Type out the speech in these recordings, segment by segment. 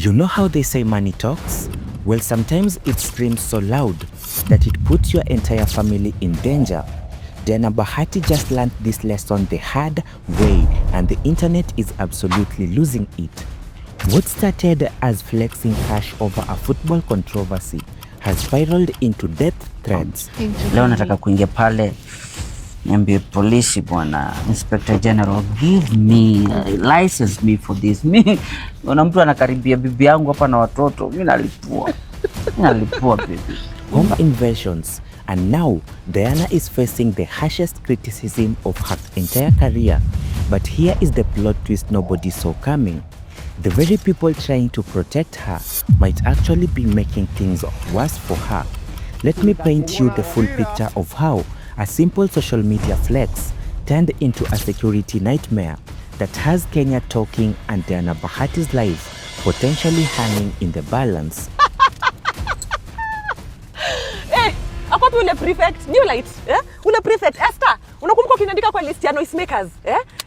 You know how they say money talks? Well, sometimes it screams so loud that it puts your entire family in danger. Then Bahati just learned this lesson the hard way, and the internet is absolutely losing it. What started as flexing cash over a football controversy has spiraled into death threats. Leo nataka kuingia pale niambie polisi, bwana Inspector General, give me license me for this. Mimi una mtu anakaribia bibi yangu hapa na watoto, mimi nalipua baby. Home invasions, and now Diana is facing the harshest criticism of her entire career. But here is the plot twist nobody saw coming. The very people trying to protect her might actually be making things worse for her. Let me paint you the full picture of how a simple social media flex turned into a security nightmare that has Kenya talking and Diana Bahati's life potentially hanging in the balance. Hey, akwapi ule prefect, new light, ule prefect, Esther, unakumbuka kinaandika kwa list ya noisemakers,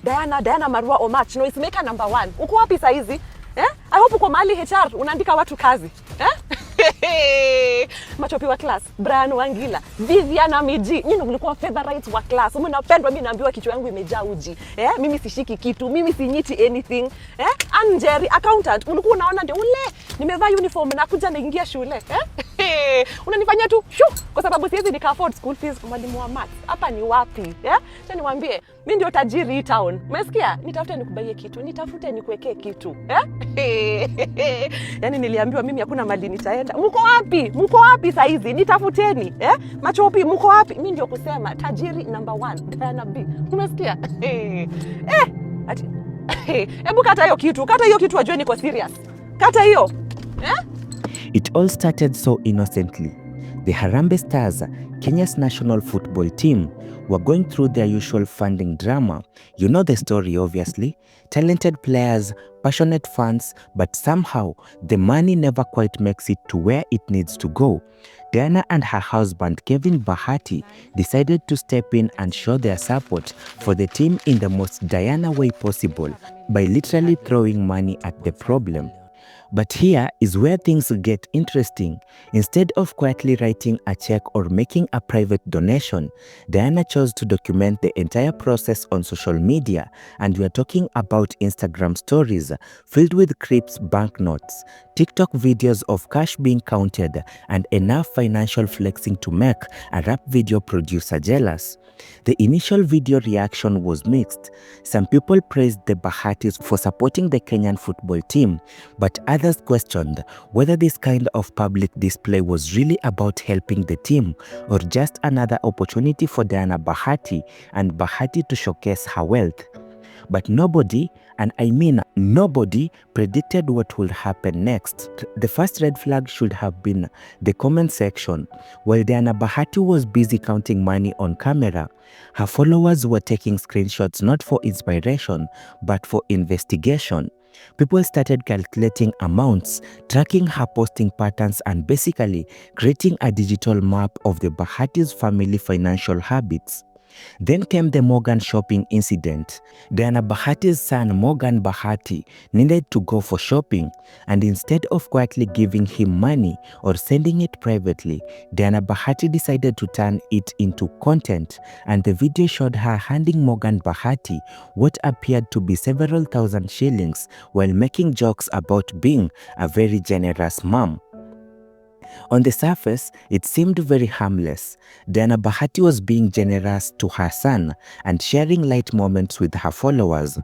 Diana Marua Omach, noisemaker number 1. Uko wapi saa hizi? I hope uko mahali HR, unaandika watu kazi, Machopi wa class, Brian Wangila, Viviana Miji, nyinyi mlikuwa favorites wa class. Mnapendwa, mimi naambiwa kichwa yangu imejaa uji. Mimi sishiki kitu, mimi sinyiti anything. Anjeri accountant, ulikuwa unaona ndio ule nimevaa uniform na kuja naingia shule. Unanifanyia tu kwa sababu siwezi nika afford school fees. Mwalimu wa maths, hapa ni wapi? Acha niwaambie, mimi ndio tajiri hii town. Umesikia? Nitafute nikubaie kitu, nitafute nikuwekee kitu. Yaani niliambiwa mimi hakuna mali nitaenda. Mko wapi saa hizi? Nitafuteni. Machopi mko wapi? Mimi ndio kusema tajiri number 1, Diana B. Umesikia? Ati hebu kata hiyo kitu ajue niko serious. Kata hiyo. It all started so innocently. The Harambee Stars, Kenya's national football team, were going through their usual funding drama. You know the story, obviously. Talented players, passionate fans, but somehow the money never quite makes it to where it needs to go. Diana and her husband, Kevin Bahati, decided to step in and show their support for the team in the most Diana way possible by literally throwing money at the problem. But here is where things get interesting. Instead of quietly writing a check or making a private donation, Diana chose to document the entire process on social media, and we are talking about Instagram stories filled with clips, banknotes, TikTok videos of cash being counted, and enough financial flexing to make a rap video producer jealous. The initial video reaction was mixed. Some people praised the Bahatis for supporting the Kenyan football team, but others questioned whether this kind of public display was really about helping the team or just another opportunity for Diana Bahati and Bahati to showcase her wealth. But nobody, and I mean nobody, predicted what would happen next. The first red flag should have been the comment section. While Diana Bahati was busy counting money on camera, her followers were taking screenshots not for inspiration, but for investigation. People started calculating amounts, tracking her posting patterns, and basically creating a digital map of the Bahati's family financial habits. Then came the Morgan shopping incident. Diana Bahati's son Morgan Bahati needed to go for shopping, and instead of quietly giving him money or sending it privately, Diana Bahati decided to turn it into content, and the video showed her handing Morgan Bahati what appeared to be several thousand shillings while making jokes about being a very generous mom. On the surface, it seemed very harmless. Diana Bahati was being generous to her son and sharing light moments with her followers.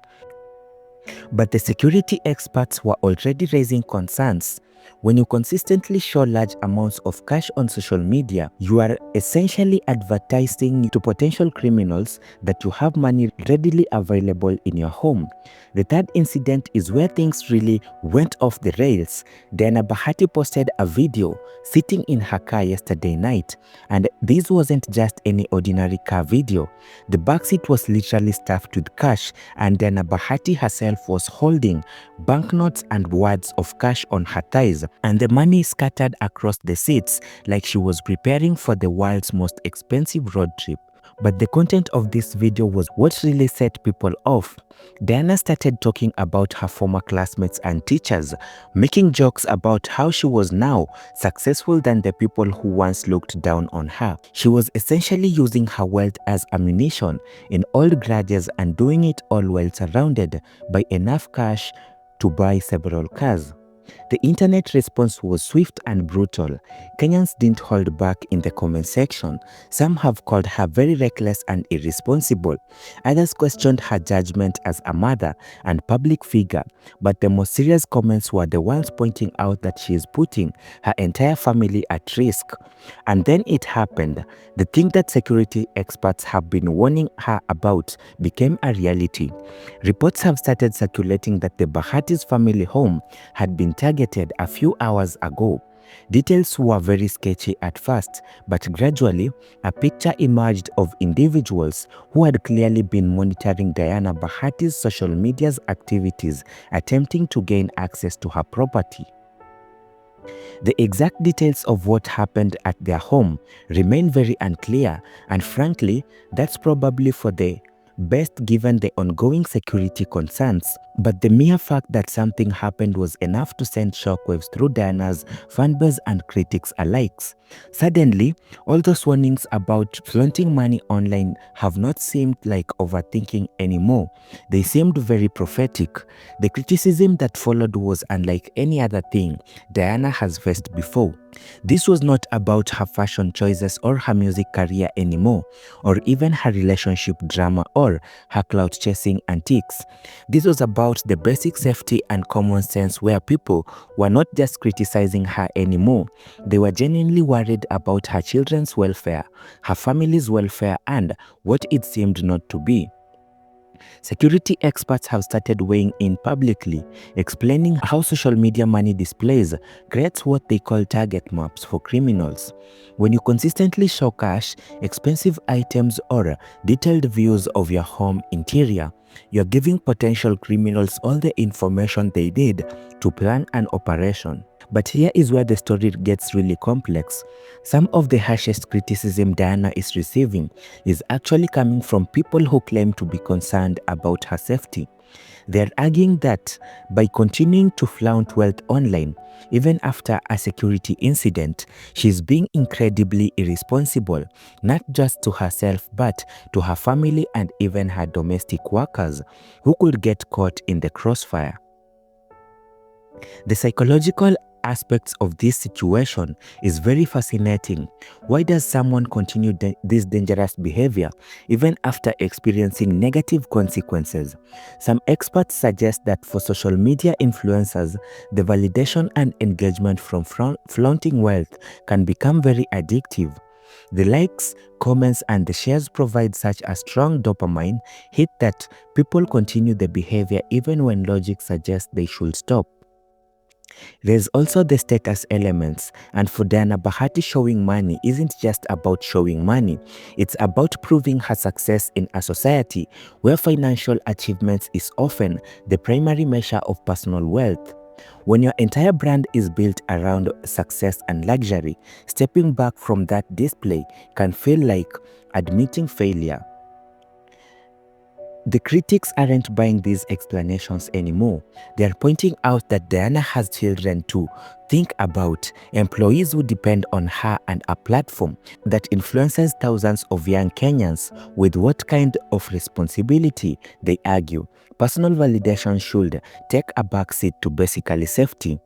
But the security experts were already raising concerns. When you consistently show large amounts of cash on social media, you are essentially advertising to potential criminals that you have money readily available in your home. The third incident is where things really went off the rails. Diana Bahati posted a video sitting in her car yesterday night, and this wasn't just any ordinary car video. The backseat was literally stuffed with cash, and Diana Bahati herself was holding banknotes and wads of cash on her thighs, and the money scattered across the seats like she was preparing for the world's most expensive road trip. But the content of this video was what really set people off. Diana started talking about her former classmates and teachers, making jokes about how she was now successful than the people who once looked down on her. She was essentially using her wealth as ammunition in old grudges and doing it all while surrounded by enough cash to buy several cars. The internet response was swift and brutal. Kenyans didn't hold back in the comment section. Some have called her very reckless and irresponsible. Others questioned her judgment as a mother and public figure. But the most serious comments were the ones pointing out that she is putting her entire family at risk. And then it happened. The thing that security experts have been warning her about became a reality. Reports have started circulating that the Bahati's family home had been targeted a few hours ago. Details were very sketchy at first, but gradually a picture emerged of individuals who had clearly been monitoring Diana Bahati's social media's activities, attempting to gain access to her property. The exact details of what happened at their home remain very unclear, and frankly, that's probably for the best given the ongoing security concerns. But the mere fact that something happened was enough to send shockwaves through Diana's fanbase and critics alike. Suddenly, all those warnings about flaunting money online have not seemed like overthinking anymore. They seemed very prophetic. The criticism that followed was unlike any other thing Diana has faced before. This was not about her fashion choices or her music career anymore, or even her relationship drama or her clout chasing antics. This was about the basic safety and common sense, where people were not just criticizing her anymore. They were genuinely worried about her children's welfare, her family's welfare, and what it seemed not to be. Security experts have started weighing in publicly, explaining how social media money displays creates what they call target maps for criminals. When you consistently show cash, expensive items, or detailed views of your home interior, you're giving potential criminals all the information they need to plan an operation. But here is where the story gets really complex. Some of the harshest criticism Diana is receiving is actually coming from people who claim to be concerned about her safety. They're arguing that by continuing to flaunt wealth online, even after a security incident, she's being incredibly irresponsible, not just to herself but to her family and even her domestic workers, who could get caught in the crossfire. The psychological aspects of this situation is very fascinating. Why does someone continue this dangerous behavior even after experiencing negative consequences? Some experts suggest that for social media influencers, the validation and engagement from flaunting wealth can become very addictive. The likes, comments, and the shares provide such a strong dopamine hit that people continue the behavior even when logic suggests they should stop. There's also the status elements, and for Diana Bahati, showing money isn't just about showing money, it's about proving her success in a society where financial achievements is often the primary measure of personal wealth. When your entire brand is built around success and luxury, stepping back from that display can feel like admitting failure. The critics aren't buying these explanations anymore. They are pointing out that Diana has children to think about, employees who depend on her, and a platform that influences thousands of young Kenyans. With what kind of responsibility, they argue, personal validation should take a backseat to basically safety.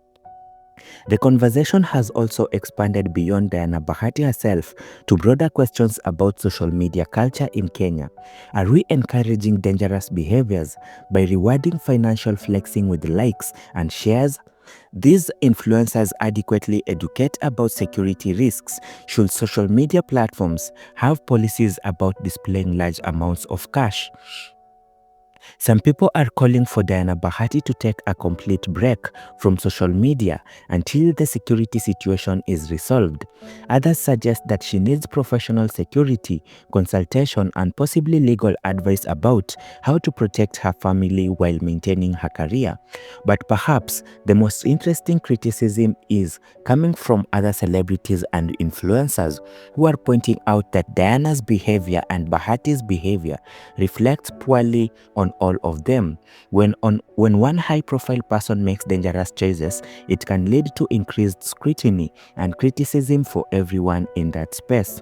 The conversation has also expanded beyond Diana Bahati herself to broader questions about social media culture in Kenya. Are we encouraging dangerous behaviors by rewarding financial flexing with likes and shares? These influencers adequately educate about security risks. Should social media platforms have policies about displaying large amounts of cash? Some people are calling for Diana Bahati to take a complete break from social media until the security situation is resolved. Others suggest that she needs professional security, consultation, and possibly legal advice about how to protect her family while maintaining her career. But perhaps the most interesting criticism is coming from other celebrities and influencers who are pointing out that Diana's behavior and Bahati's behavior reflects poorly on all of them. When one high-profile person makes dangerous choices, it can lead to increased scrutiny and criticism for everyone in that space.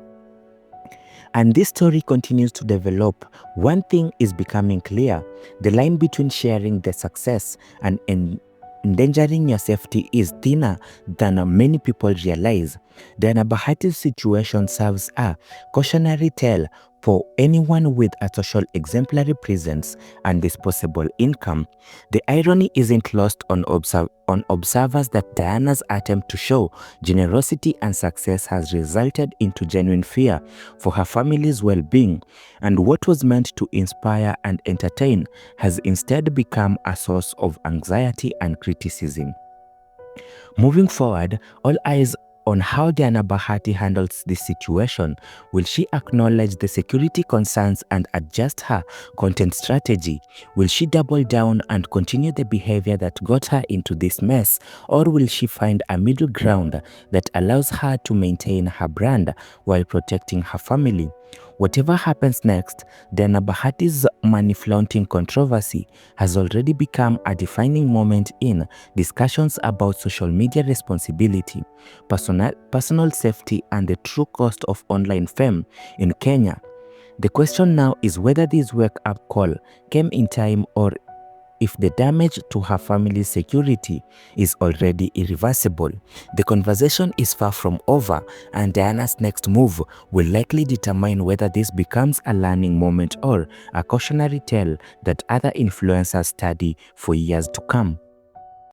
And this story continues to develop. One thing is becoming clear: the line between sharing the success and endangering your safety is thinner than many people realize. Diana Bahati's situation serves a cautionary tale for anyone with a social exemplary presence and disposable income. The irony isn't lost on observers that Diana's attempt to show generosity and success has resulted into genuine fear for her family's well-being, and what was meant to inspire and entertain has instead become a source of anxiety and criticism. Moving forward, all eyes on how Diana Bahati handles this situation. Will she acknowledge the security concerns and adjust her content strategy? Will she double down and continue the behavior that got her into this mess? Or will she find a middle ground that allows her to maintain her brand while protecting her family? Whatever happens next, Diana Bahati's money flaunting controversy has already become a defining moment in discussions about social media responsibility, personal safety, and the true cost of online fame in Kenya. The question now is whether this wake-up call came in time or if the damage to her family's security is already irreversible. The conversation is far from over, and Diana's next move will likely determine whether this becomes a learning moment or a cautionary tale that other influencers study for years to come.